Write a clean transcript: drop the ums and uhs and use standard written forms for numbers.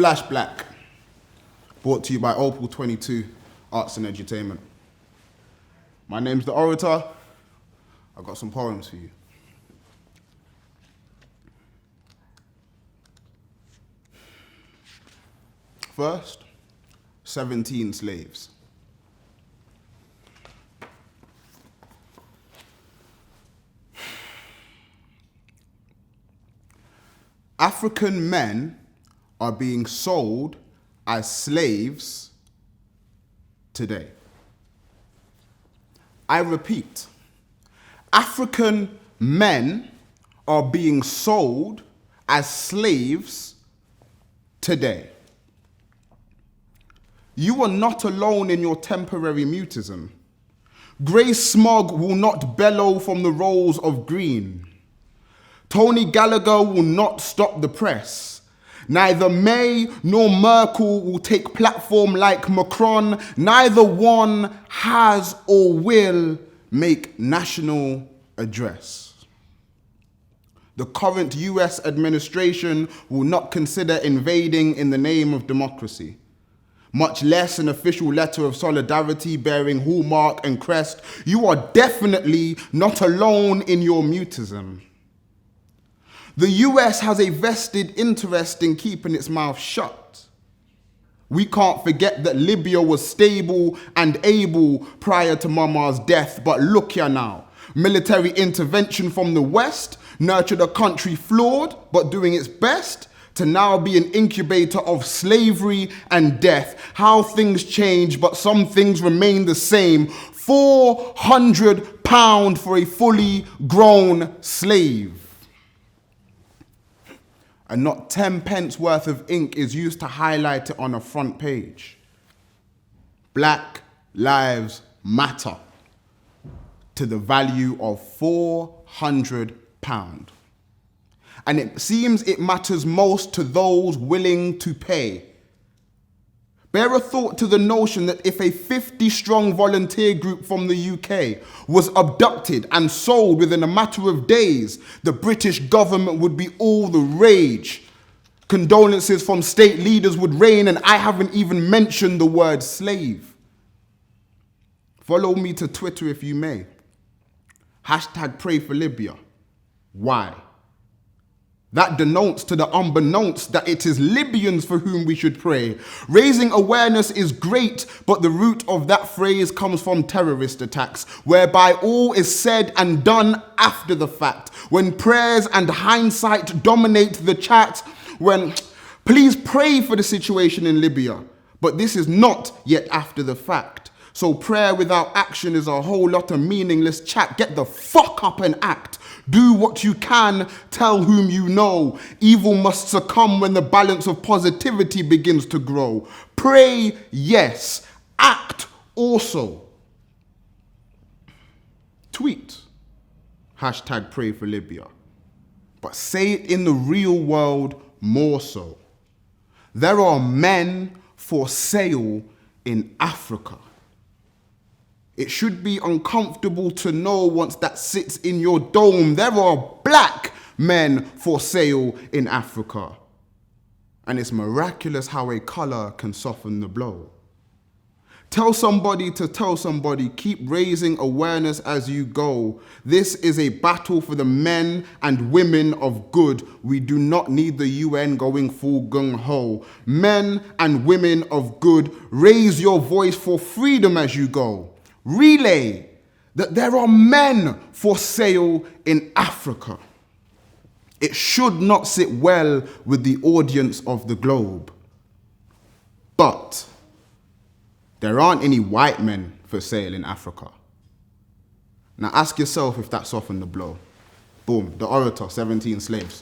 Flash Black, brought to you by Opal22's Arts and Edutainment. My name's the Orator. I've got some poems for you. First, 17 slaves. African men are being sold as slaves today. I repeat, African men are being sold as slaves today. You are not alone in your temporary mutism. Grey smog will not bellow from the rolls of green. Tony Gallagher will not stop the press. Neither May nor Merkel will take platform like Macron. Neither one has or will make national address. The current US administration will not consider invading in the name of democracy, much less an official letter of solidarity bearing hallmark and crest. You are definitely not alone in your mutism. The US has a vested interest in keeping its mouth shut. We can't forget that Libya was stable and able prior to Mama's death, but look here now. Military intervention from the West nurtured a country flawed, but doing its best, to now be an incubator of slavery and death. How things change, but some things remain the same. £400 for a fully grown slave. And not 10 pence worth of ink is used to highlight it on a front page. Black lives matter to the value of £400. And it seems it matters most to those willing to pay. Bear a thought to the notion that if a 50-strong volunteer group from the UK was abducted and sold within a matter of days, the British government would be all the rage. Condolences from state leaders would reign, and I haven't even mentioned the word slave. Follow me to Twitter if you may. Hashtag pray for Libya. Why? That denotes to the unbeknownst that it is Libyans for whom we should pray. Raising awareness is great, but the root of that phrase comes from terrorist attacks, whereby all is said and done after the fact. When prayers and hindsight dominate the chat, when please pray for the situation in Libya, but this is not yet after the fact. So prayer without action is a whole lot of meaningless chat. Get the fuck up and act. Do what you can, tell whom you know. Evil must succumb when the balance of positivity begins to grow. Pray, yes. Act also. Tweet. Hashtag pray for Libya. But say it in the real world more so. There are men for sale in Africa. It should be uncomfortable to know once that sits in your dome. There are black men for sale in Africa. And it's miraculous how a color can soften the blow. Tell somebody to tell somebody, keep raising awareness as you go. This is a battle for the men and women of good. We do not need the UN going full gung-ho. Men and women of good, raise your voice for freedom as you go. Relay that there are men for sale in Africa. It should not sit well with the audience of the globe. But there aren't any white men for sale in Africa. Now ask yourself if that softened the blow. Boom, the Orator, 17 slaves.